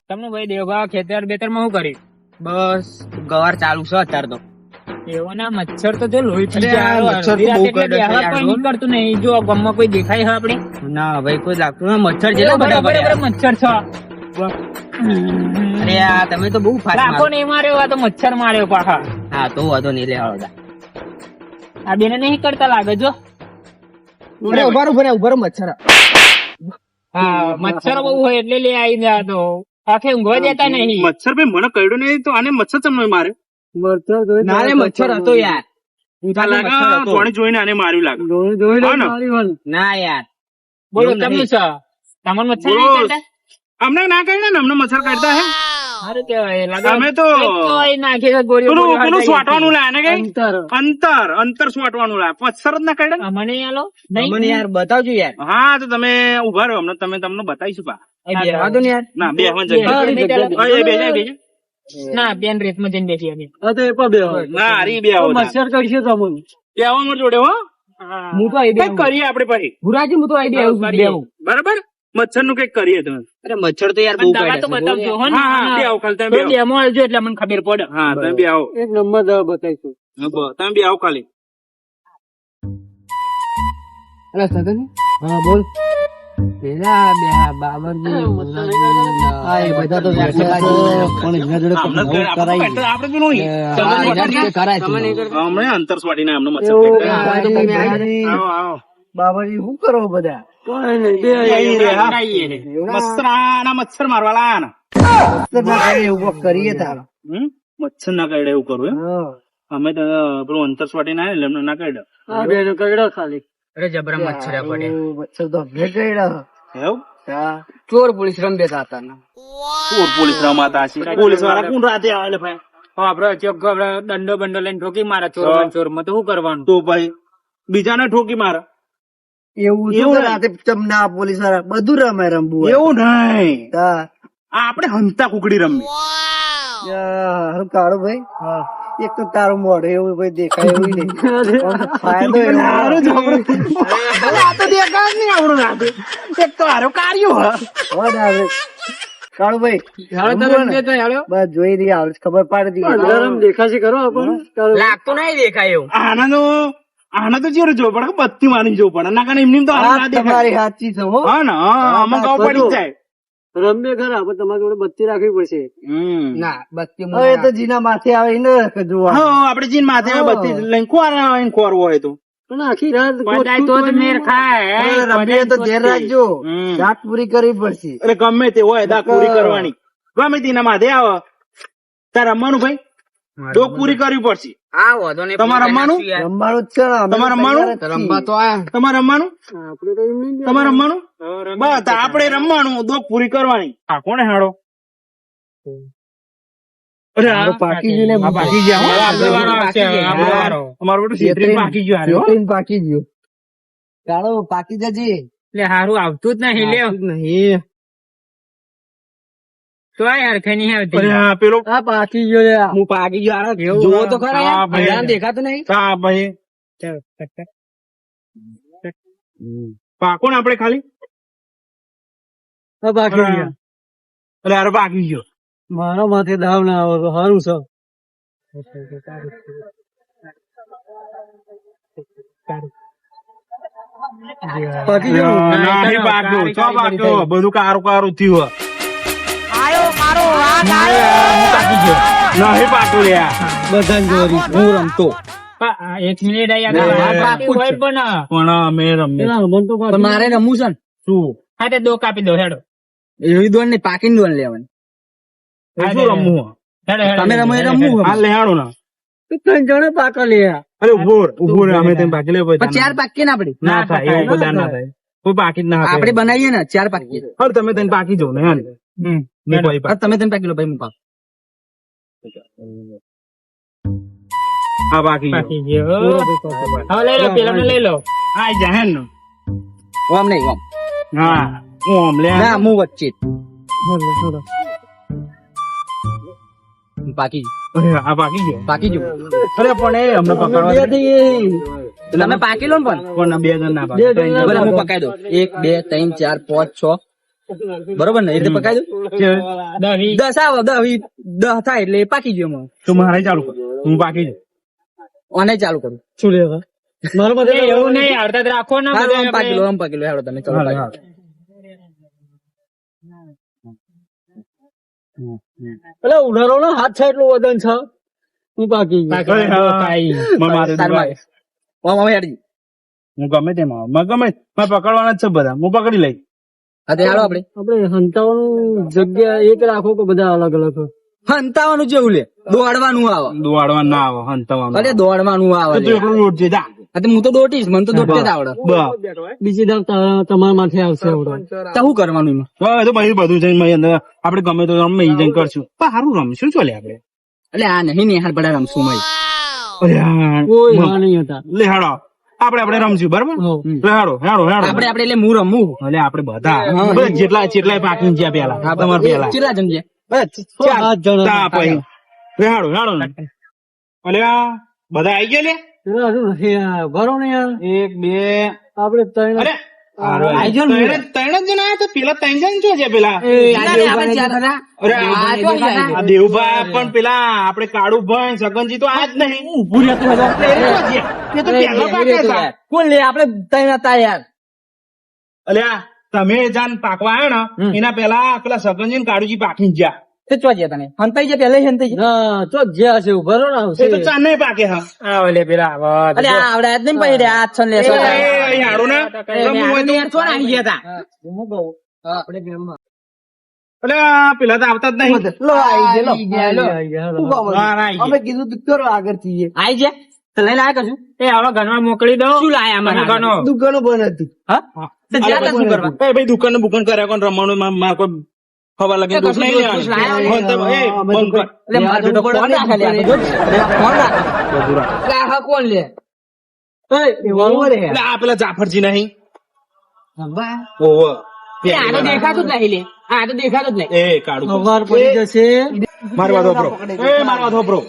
તમને ભાઈ દેવભા ખેતર બેતર માં શું કર્યું? બસ ગવાર ચાલુ છે અત્યારે તો. એવો ના મચ્છર તો જો લોહી પી અરે આ જાય. મચ્છર તો બહુ રાતે કરડે છે બેહવા યાર. કોઈ નીકળતું નહીં. જો ગામમાં કોઈ દેખાય છે આપણે? ના ભાઈ કોઈ લાગતું નથી. મચ્છર જેટલા બધા બરાબર પડ્યા. મચ્છર છે. અરે આ તમે તો બહુ ફાસ્ટ રાખો ને માર્યો, આ તો મચ્છર માર્યો પાછા. હા તો વાંધો નહીં લેવાડો. આ બેને નહીં કરતા લાગે જો. ઉભા મચ્છર. હા મચ્છર બહુ હોય એટલે લે આવી જાય તો આખે ઊંઘવા દેતા નહીં. મચ્છર ભાઈ મને કઈડો નહીં તો આને મચ્છર તમને મારે ના રે મચ્છર હતો યાર. કોણે જોઈને આને માર્યું લાગે હા ને? ના યાર બોલો એવું તમને નહીં. છે તમને મચ્છર નહીં બોલો. કરતા? અમને ના કાઢ્યા ને અમને મચ્છર કાઢતા હે સારું કહેવાય. લાગે અમે તો એક તો અહીં નાખી છે ગોળીઓ પેલું ગોળીઓ પેલું હટાવી સ્વાટવાનું લાયા ને કઈ અંતર. અંતર સ્વાટવાનું લાયા મચ્છર જ ના કાઢ્યા આ મને આલો નહીં? મને યાર બતાવજો યાર. હા તો તમે ઉભા રહો હમણાં તમને બતાવીશું પા એ બેહવા દો ને યાર. ના બે બે જગ્યા એ બે જાય ના બેન રેતમાં જઈને બેસી અમે. ના હરી બે આવો મચ્છર કરશે તો મને. બે આવો અમારી જોડે હો હું તો આવી કઈક કરીએ આપણે પછી ભુરાજી હું તો આવી બેહું. બરાબર મચ્છર નું કઈક કરીએ તમે અરે મચ્છર તો યાર બહુ પણ દવા તો કાઢે છે. બતાવજો હો ને. હા હા બે આવો ખાલી તમે બે આવો. ડેમો આવજો એટલે મને ખબર પડે. હા તમે બે આવો એક નંબર દવા બતાવીશું. તમે બે આવો ખાલી અરે સદન હા બોલ. પેલા બે બાબરજી હા એ બધા તો પણ એના જોડે આપણે પેલું નહીં કરાય છે. હમણે અંતર સ્વાટીને અમને મચ્છર કાઢ્યા. આવો આવો બાબાજી શું કરો બધા? મચ્છરાના મચ્છર મારવા લાયા કરીએ તારો. મચ્છર ના કાઢે એવું કરું એમ અમે તો પેલું અંતર સ્વાટી ના એટલે એમને ના કાઢ્યા અરે જબરા મચ્છર પડે. મચ્છર તો અમને કર્યા. એવું ચોર પોલીસ રમતા હતા ને. ચોર પોલીસ રમાતા છે પોલીસ વાળા કોણ રાતે આવે લે ભાઈ આપડે ચોક આપડે દંડો બંડો લઈને ઠોકી મારા ચોર માં તો શું કરવાનું? તો ભાઈ બીજાને ઠોકી મારે એવું એવું રાતે ચમના પોલીસ વાળા બધું રમે રમવું. એવું નહીં હા આપણે હંતા કુકડી રમી હારું કાળો ભાઈ. એક તો તારું મોઢે એવું ભાઈ દેખાય એવું નહીં. ફાયદો એવો. આ તો દેખાય જ નહીં આપણું રાતે એક તો હારો કાર્યો હ હોદ આવે. કાળો ભાઈ બસ જોઈ રહી આવે ખબર પાડી દીધી. દેખાશે ખરો આપણને? લાગતું નહીં દેખાય એવું. આના તો જેવું જોવું પડે કે બત્તી મારી જવું પડે ના કારણ એમની તો આના ના દેખાય. તમારી સાચી છે હો. હા ને હા આમાં ગાવ પડી જ જાય રમે ખરા પણ તમારી જોડે બત્તી રાખવી પડશે. ના બત્તી હવે તો જીના માથે આવે ને જોવા. હા આપડે જીન માથે બત્તી લઈને ખોરવો હોય તો પણ આખી રાત બધાય તો જ મેર ખાય. રમીએ તો ધ્યાન રાખજો. હમ. રાત પૂરી કરવી પડશે. અરે ગમે તે હોય દા પૂરી કરવાની ગમે તેના માથે આવે તાર રમવાનું ભાઈ ડોક પૂરી કરવી પડશે. હા વાંધો નહીં. તમારે રમવાનું? રમવાનું જ છે ને. અમે તમારે રમવાનું? તૈયાર જ છીએ. તો આયા. તમારે રમવાનું આપણે તો એમ નહીં. તમારે રમવાનું બસ આપડે રમવાનું ડોક પૂરી કરવાની આ કોને હાડો અરે આ પાકી ગયું ને. આ પાકી ગયા હો. આપણો વારો આવશે, આપણો વારો. અમારું બધું છેતરીને પાકી ગયું હારે હો. છેતરીને પાકી ગયું. કાળો પાકી જજે. એટલે હારું આવતું જ નહીં લ્યો. નહીં. તો આ યાર કઈ નહીં આવતી. અરે આ પેલો આ પાકી ગયો લે. હું પાકી ગયો. હારો એવું જોવો તો ખરા હા, યાર. ભાઈ. અંધારામાં દેખાતું નહીં. હા ભાઈ પાકો ને આપડે ખાલી આ પાકી ગયો. અરે હારો પાકી ગયો મારા માથે દાવ ના આવે તો સારું છે. પાકી ગયો. નહીં પાક્યો ચો પાક્યો બધું કારું કારું થયું પાકી ગયો નહીં પાક્યું લે બધાને જોરી. હું રમતો. એક મિનિટ આયા એ, પાકું હોય પણ પણ અમે રમીએ પણ મારે રમવું છે ને. શું હા તે દો કાપી દો હેડો. એવી દોડ નહીં પાકીને દોડ લેવાની. શું રમવું હેડો, હેડો, તમે રમો એ હેડો, રમવું. હા લેહાડો ને ત્રણ જણા પાકા લે. અરે ઉભો રે અમે તેમ પાકી લે પણ ચાર પાકી ને આપડે. ના થાય એવું બધા ના થાય કોઈ પાકી જ ના થાય આપડે બનાવીએ ને ચાર પાકી. હવે તમે તેને પાકી જાવ ને હેને નહીં કોઈ પાકી. તમે તમે પાકી લો ભાઈ હું પાક. હા પાકી ગયો. પાકી ગયો. હવે લઈ લો પેલા લઈ લો. આ જા હેન નો. ઓમ નહીં ઓમ. હા ઓમ લે ના હું વચ્ચે જ. પાકી અરે આ પાકી ગયો પાકી જો. અરે પણ એ અમને પકડવા દે. તમે પાકી લો ને પણ કોણ 2 જણ ના બે જણ ના બરાબર, હું પકાઈ દઉં 1 2 3 4 5 6 બરોબર ને એટલે પકાઈ દઉં 10 આવે 10 થાય એટલે પાકી ગયો એમાં. તું મારે ચાલુ કર, હું બાકી છે. ઓને ચાલુ કરું શું લેવા મારો બધે એવું નહીં આવતા જ રાખો ને હાલો, બધા આમ પાકી લો હેડો તમે ચલો હાલો, પાકી. હાલો. એટલે ઉનાળો નો હાથ છે એટલું વજન છે હું પાકી ગયો. અરે હા, મારે તાર મારે. ઓમ હેડજી. હું ગમે તેમાં આવું. ગમે મારે પકડવાના જ છે બધા, હું પકડી લઈ. હા તે હાલો આપણે હંતાવાનું જગ્યા એક રાખો કે બધા અલગ અલગ હંતાવાનું જેવું લે દોડવાનું આવે દોડવા ના આવે, હંતાવાનું અરે દોડવાનું આવે તું એકલો રોટ છે જા. હા તો હું તો દોટીશ મને તો દોડતે જ આવડે બીજી દર તમારા માથે આવશે આવડે તો શું કરવાનું એમાં હવે તો બધું છે એમાં અંદર આપણે ગમે તો રમે જઈને કરશું પણ સારું રમશું ચોલે આપણે. એટલે આ નહીં ને હાલ પડા રમશું મય અરે હા, કોઈ હા નહીં હતા લે હાડો આપણે રમશું બરાબર. લે હાડો હાડો હાડો આપણે એટલે હું રમવું એટલે આપણે બધા જેટલા પાકી ગયા પેલા તમારે પેલા કેટલા જણ છે તા પછી લે હાડો હાડો અલે આ બધા આઈ ગયા લે ભરો ને યાર 1 2 આપડે ત્રણ અરે આઈ ગયો ને. ત્રણ જ જણા આયા તો પેલા 3 જણ શું છે પેલા આપણે ચાર હતા. અરે આ તો આઈ આ દેવભાઈ પણ પેલા આપણે કાળુભાઈ સગનજી તો આ જ નહીં. ઊભું રહેતું હતા. એ તો પહેલો પાકે છે. કોણ લે આપણે ત્રણ હતા યાર અલ્યા તમે જાન પાકવા આવ્યા ને એના પેલા સગનજી ને કાળુજી પાકી ગયા. તે ચો ગયા તને હંતાઈ છે પહેલે હંતાઈ છે ચો જ્યાં છે ઉભરો ના એ તો ચાર નહીં પાકે હા. ઓલે પેલા અરે આવડે જ નહીં પડી રહ્યા હાથ છન લેસો એ અહીં હારું ને રમવું હોય તો યાર ચો આવી ગયા હતા આપણે ગેમમાં અલ્યા પેલા તો આવતા જ નહીં. લો આવી ગયા હા, ના, આઈ ગયા. અમે કીધું તું કરો આગળ થી આઈ ગયા તો લઈને આયા કશું એ હવે ઘરમાં મોકલી દો શું લાયા મને ઘણો દુકાનો બંધ હતી હા તો જ્યાં તા શું કરવા એ ભાઈ દુકાન બુકાન કર્યા કોણ રમવાનું માર કોઈ ખબર લાગે દુઃખ નહીં લેવાનું. હા, તો એ બંધ કર. એટલે મારે તો ફોન રાખે લે આપણે જો ફોન રાખે બધું રાખ. એટલે આ કોણ લે એ વળવો રે એટલે આ પેલા જાફરજી નહીં સંભા ઓહો આ તો દેખાતું જ નહીં લે આ તો દેખાતું જ નહીં એ કાળું ખબર પડી જશે મારી વાત હોભરો. એ મારી વાત હોભરો.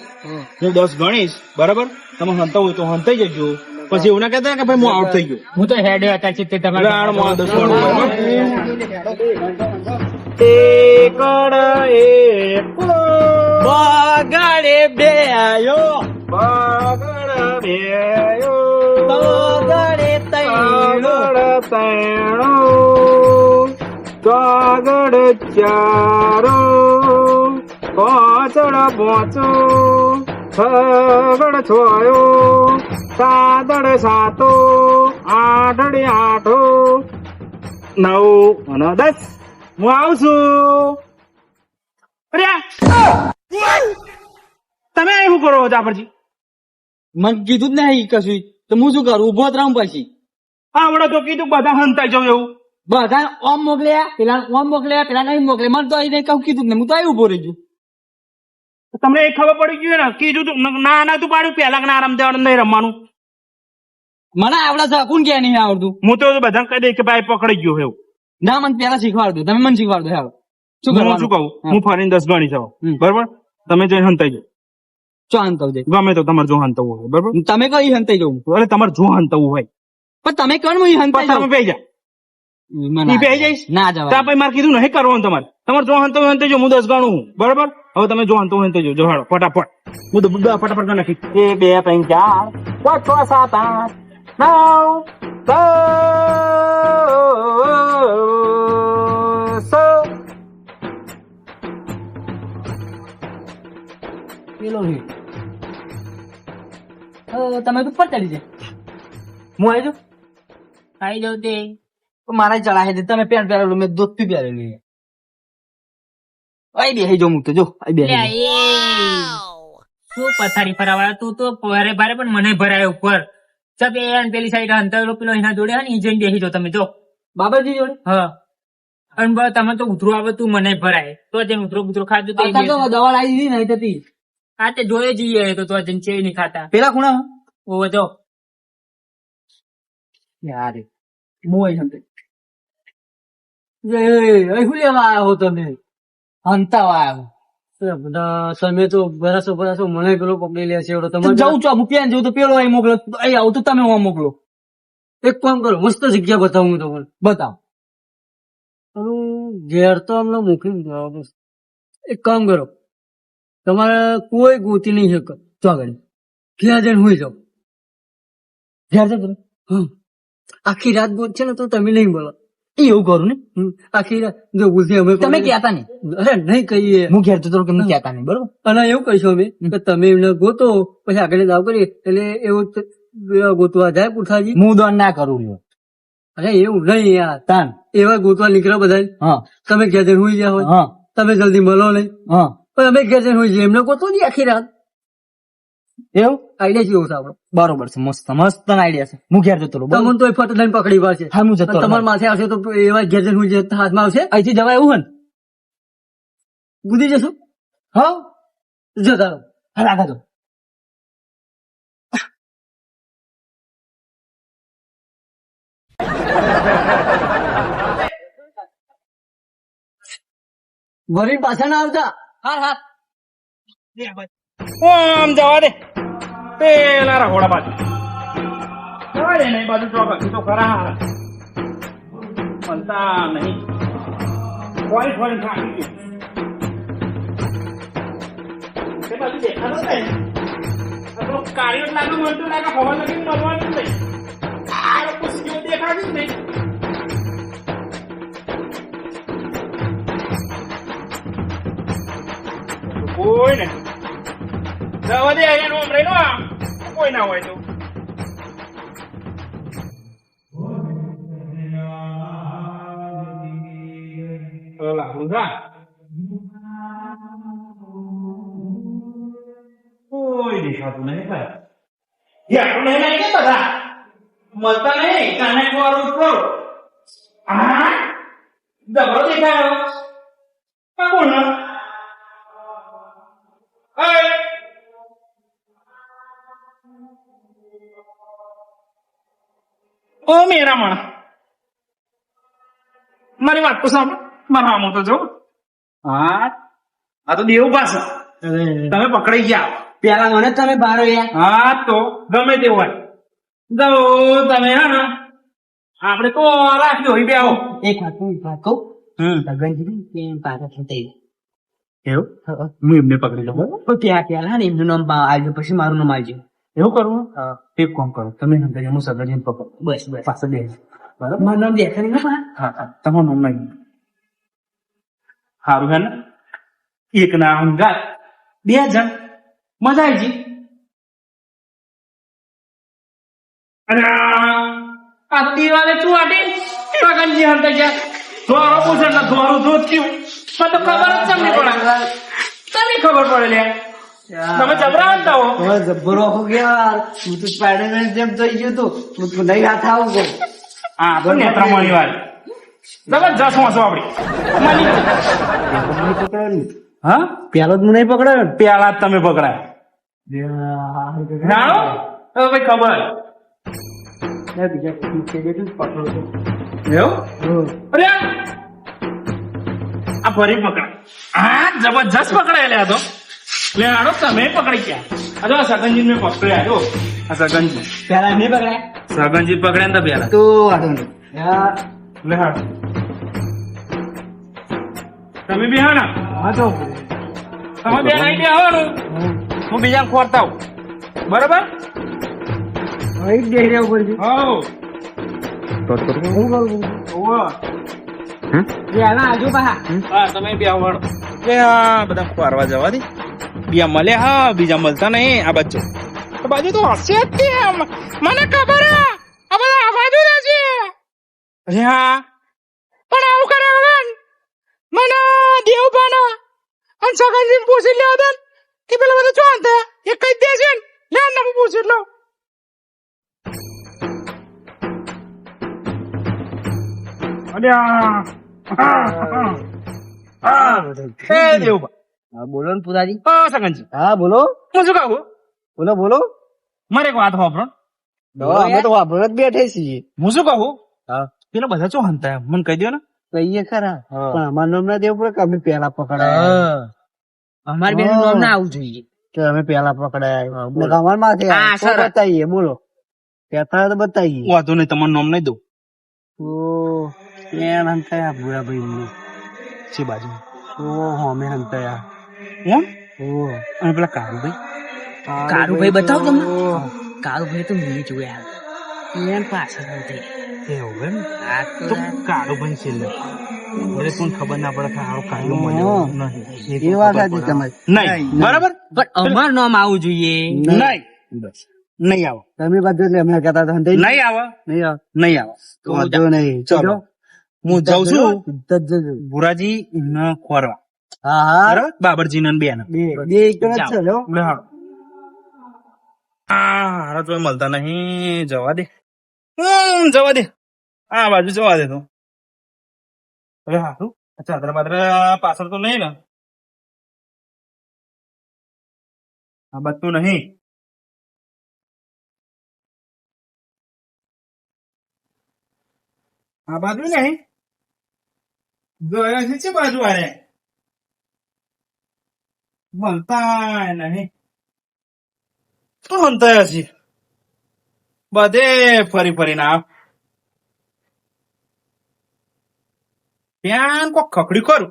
હું 10 ગણીશ બરાબર, તમે હંતા હોય તો હંતાઈ જજો. પછી એવું ના કહેતા કે ભાઈ હું આઉટ થઈ ગયો. હું તો હેડ હતા ચિત્તે એટલે તમારે આનો મોં 10 ગણું બગાડે બે આયો બગડ બેયો બગાડે તૈણો તૈણો કાગળ ચારો પાછળ પોચો છગડ છોયો સાતડ સાતો આઠડે આઠો 9 અને 10 હું આવું છું. અરે તમે અહીં શું કરો જાફરજી? મને કીધું જ નહીં કશું તો હું શું કરું ઉભો જ રહું પછી આવડે તો કીધું બધા હંતાઈ જાવ એવું. બધા ઓમ મોકલ્યા પેલા ઓમ મોકલ્યા પેલા નહીં મોકલે મને તો અહીં કઉ કીધું જ નહીં હું તો અહીં ઉભો રહી ગયો તમને એ ખબર પડી ગઈ ને કીધું તું ના ના તું પાડ્યું પેલા કે ના રમતે નહીં રમવાનું. મને આવડે છે કોણ કે નહીં આવડતું હું તો બધા કહી દઈ કે ભાઈ પકડી ગયો એવું. ના મને પેલા શીખવાડતું તમે મને શીખવાડતું હાલો શું હું કરવાનું શું કહું, હું ફરીને 10 ગણી જાઉં બરોબર, તમે જઈને હંતાઈ જાઓ. ચો હંતાવ દે ગમે તો તમારે જો હંતાવું હોય બરોબર, તમે કઈ હંતાઈ જવું અરે તમારે જો હંતાવું હોય પણ તમે કોણ હું હંતાઈ પણ તમે જાઉં પી જા. ઈ પી જઈશ ના ત્યાં જવાય પછી મારે કીધું નહીં કરવાનું તમારે. તમારે જો હંતાવું હંતાઈ જાઓ, હું 10 ગણું હું બરોબર. હવે તમે જો હંતાવું હંતાઈ જાઓ. જો હાલો ફટાફટ હું તો ફટાફટ કરી નાખી. 1 2 3 4 5 6 7 8 9 પેલો છે તમે તો પર ચડી જાય હું આવી જાઉં ખાઈ દઉં તે મારા ચડાય છે તમે પેન્ટ પહેરેલું મેં ધોતી પહેરેલું અહીં બેસી જાઉં હું તો જો અહીં લે, બેસી એ શું પથારી ફરાવાળા તું તો ભારે ભારે પણ મને ભરાય ઉપર ચપ એ અને પેલી સાઈડ અંતરેલો પેલો એના જોડે હે ને ઈ જઈને બેસી જાઓ તમે જો બાબાજી જોડે હા અને બસ તમે તો ઉતરું આવે તું મને ભરાય તો જઈને ઉતરો ઉતરો ખાધું તો અત્યારે તો દવા લાવી દીધી નહીં થતી આ તે જોયે જઈએ તો જઈને ચેવી નહીં ખાતા પેલા ખૂણા ઓ જો યાર હું અહીં હંતે શું લેવા આવ્યો હો તમે હંતાવા આવ્યો બધા તમે તો બરાસો મને પેલો પકડી લે છે તમારે જવું છો મૂક્યા જવું તો પેલો અહીં મોકલો અહીં આવું તો તમે હું મોકલો એક કામ કરો મસ્ત જગ્યા બતાવું તમને બતાવો ઘેર તો અમને મૂકી દો. એક કામ કરો તમારે કોઈ ગોતી નહીં શકે તો આગળ ઘેર જઈને હુઈ જાઓ. ઘેર જજો તમે. હમ. આખી રાત ગોત છે ને તો તમે નહીં બોલો. એ એવું કરું ને આખી રાત જો ભૂલથી અમે તમે કહેતા નહીં અરે નહીં કહીએ હું ઘેર જતો રહું કે કહેતા નહીં બરોબર અને એવું કહીશું અમે કે તમે એમને ગોતો પછી આગળ દાવ કરીએ એટલે એવું ગોતવા જાય પુઠાજી. હું દોન ના કરું લ્યો અરે એવું નહીં યાર તાન એવા ગોતવા નીકળ્યા બધા હા તમે ઘેર જઈને હુઈ ગયા હોય હા તમે જલ્દી મળો નહીં હા પણ અમે ઘેર જઈને હુઈ જઈએ એમને ગોતો નહીં આખી રાત. એવું આઈડિયા કેવો છે આપણો બરોબર છે મસ્ત મસ્ત આઈડિયા છે હું ઘેર જતો રહું બરોબર? તમને તો એ ફટ લઈને પકડી પાડશે. હા હું જતો રહું. તમારા માથે આવશે તો એવા ઘેર જઈને હુઈ જઈએ તો હાથમાં આવશે અહીંથી જવાય એવું હે ને ગુદી જશું હા જતા રહો. હા રાખા જો વળી પાછા ના આવતા. હા હા આમ જવા દે પેલા રખોડા બાજુ જવા દે ને એ બાજુ ચોક તો ખરા મળતા નહીં ફોરી ફોરી થાકી ગયું તે બાજુ દેખાતો ને આપણો કાર્ય લાગે મળતું લાગે હવા લાગે મળવાનું નહીં આ લોકો સીધો દેખાતું જ નહીં કોઈ ને જવા દે અહીંયા નો રહી નો કોઈ ના હોય તો લાગુ થા કોઈ દેખાતું નહીં ખરા યાર નહીં કે બધા મળતા નહીં કાને વાળું કરો આ દબરો દેખાયો આ કોણ ઓ મેરા માણા મારી વાત તો સાંભળો મારા આમ તો જો હા આ તો દેવ પાસે તમે પકડાઈ ગયા પેલા મને તમે બારો યાર. હા તો ગમે તે હોય જો તમે હા ને આપણે તો રાખ્યો હોય બે આવો એક વાત કહું લગનજી પાછા ખેંચાઈ એવું હું એમને પકડી લઉં બરાબર? તો ત્યાં પેલા ને એમનું નામ આવજો પછી મારું નામ આવજો. એવું કરવું એક કામ કરો તમે અંદર હું સગરજીને પકડો બસ બસ પાછળ બે બરાબર મારું નામ દેખાય નહીં ને. હા હા તમારું નામ નહીં સારું હે ને એક ના અંગાત બે જણ મજા આવી ગઈ અને આ દિવાલે ચુવાટી પગનજી હંતા ગયા ધોરો પૂછે એટલે ધોરું દૂધ થયું મને તો ખબર જ તમને પડે તમને ખબર પડે લે તમે જબરા હતા હો હવે જબ્બરો હો ગયા હું તો સ્પાઈડરમેન જેમ થઈ ગયું તું હું તો નહીં હાથ આવું ગયો. હા તો નેત્રમણી વાળી જબરજસ્ત વાંચો આપડી માની જ. પકડાયો ને હા પેલો જ હું નહીં પકડાયો ને. પેલા જ તમે પકડાય જાણો હવે ભાઈ ખબર બીજા પકડો એવું અરે આ ફરી પકડાય હા જબરજસ્ત પકડાય લે આ તો લે આડો તમે પકડી ગયા આ જો આ સગનજી ને પકડ્યા જો આ સગનજી પેલા નહીં પકડાય સગનજી પકડ્યા ને તો પેલા તો વાંધો નહીં. લે હાડ તમે બી હા હા તો તમે બે નહીં બે આવવાનું હું બીજા ખોરતા આવું બરાબર અહીં જ બેહી રહેવું પડશે. હો હું કરું? પેલા આજુ પાહા હા તમે બે આવવાનો લે આ બધા ખોરવા જવા દે બીજા મળે હા બીજા મળતા નહીં આ બચ્ચો આ બાજુ તો હશે જ કેમ મને ખબર હે આ બધા આ બાજુ રહેશે અરે હા પણ આવું કરે વગર મને દેવ પાના અને સગનજી પૂછી લે દન કે પેલા બધા ચો હતા એ કઈ દે છે લે ને પૂછી લો અરે દેવ હા બોલો ને પુરાજી. સગનજી હા બોલો હું શું કહું બોલો બોલો. મારે એક વાત હોભરો અમે તો વાપરો જ બેઠે છીએ. હું શું કહું હા પેલા બધા ચો હંતા મને કહી દો ને કહીએ ખરા હા. પણ અમારું નામ ના દેવું પડે કે અમે પેલા પકડાયા. અમારી બેન નામ ના આવવું જોઈએ. કે અમે પેલા પકડાયા ને અમાર માથે હા, તો સરસ. બતાવીએ બોલો પેલા તો બતાવીએ વાંધો નહીં, તમારું નામ નહીં દઉં. તો એમ હંતાયા ભૂરા ભાઈ શી બાજુ? તો અમે હંતાયા એમ? ઓ અને પેલા કારુભાઈ? કારુભાઈ બતાવો તમને. કારુભાઈ તો મેં જોયા. એમ પાછળ હતી. એવું એમ? આ તો કારુભાઈ છેલ્લે. એટલે કોઈને ખબર ના પડે કે હારો કાયો મળ્યો નહીં. એ વાત સાચી તમારી નહીં, બરાબર? પણ અમારું નામ આવવું જોઈએ. નહીં. નહીં આવો. તમે બધું એટલે અમને કહેતા હતા હંતાઈ નહીં આવો. નહીં આવ નહીં આવો. તો વાંધો નહીં ચલો. હું જાઉં છું ઇજ્જત જજો ભુરાજી ને ખોરવા. હા હા બરાબર? બાબરજી ને બેન. બે એક જ છે લો હારા તો મળતા નહીં. જવા દે. જવા દે. આ બાજુ જવા દે તું. હવે હારું ચાદરા બાદરા પાછળ તો નહીં ને? આ બધું નહીં. આ બાજુ નહીં. ગયા છે બાજુ આરે મળતા નહીં. શું મળતા છે? બધે ફરી ફરીને આવ. ત્યાં કોક ખખડી કરું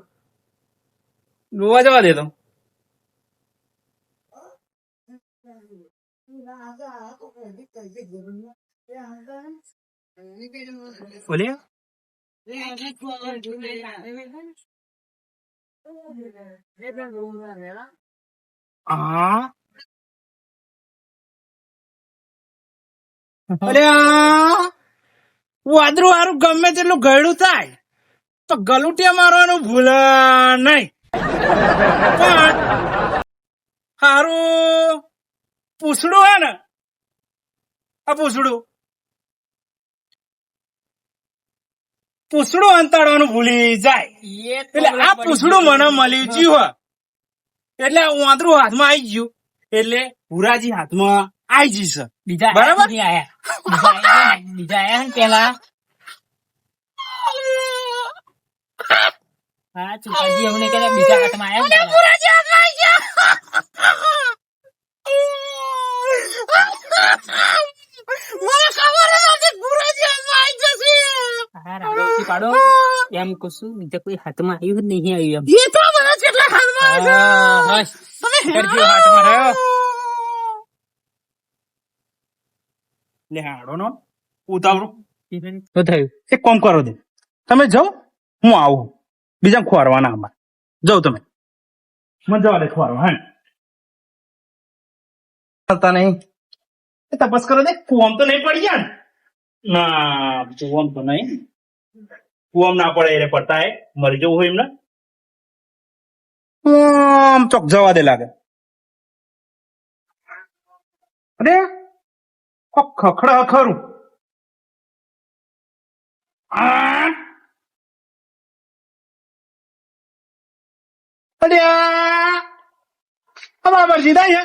જોવા જવા દે તો. બોલે હા અરે વાદરું હારું ગમે તેટલું ગયડું થાય તો ગલુટિયા મારવાનું ભૂલ નહીં. પણ હારું પૂછડું હે ને, આ પૂછડું અંતાડવાનું ભૂલી જાય. એટલે આ પૂછડું મને મળી ગયું હે એટલે વાંદરું હાથમાં આવી ગયું એટલે ભુરાજી હાથમાં આવી જશે. બીજા બરાબર? નહીં આયા. બીજા આયા ને પેલા. હા ચુકાજી અમને કે બીજા હાથમાં આયા ને પેલા. હા, રાડોથી પાડો. એમ કશું બીજા કોઈ હાથમાં આવ્યું જ નહીં આવ્યું એમ. હા, બસ. કરજો હાથમાં રહ્યો. લે હાડો નો ઉતાવળું શું થયું? એક કામ કરો દે, તમે જાઓ હું આવું. બીજા ખોરવાના આમાં જાઓ તમે. મને જવા દે ખોરવા. હા ચાલતા નહીં. એ તપાસ કરો દે. કુવામ તો નહીં પડી ગયા ને? ના કુવામ તો નહીં. કુવામ ના પડે એટલે પડતા એ મરી જવું હોય એમને. આમ ચોક જવા દે લાગે. અરે કોક ખખડા ખરું. બાબરજી થાય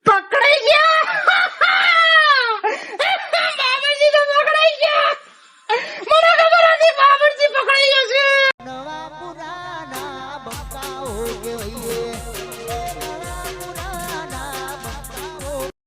પકડાઈ ગયા.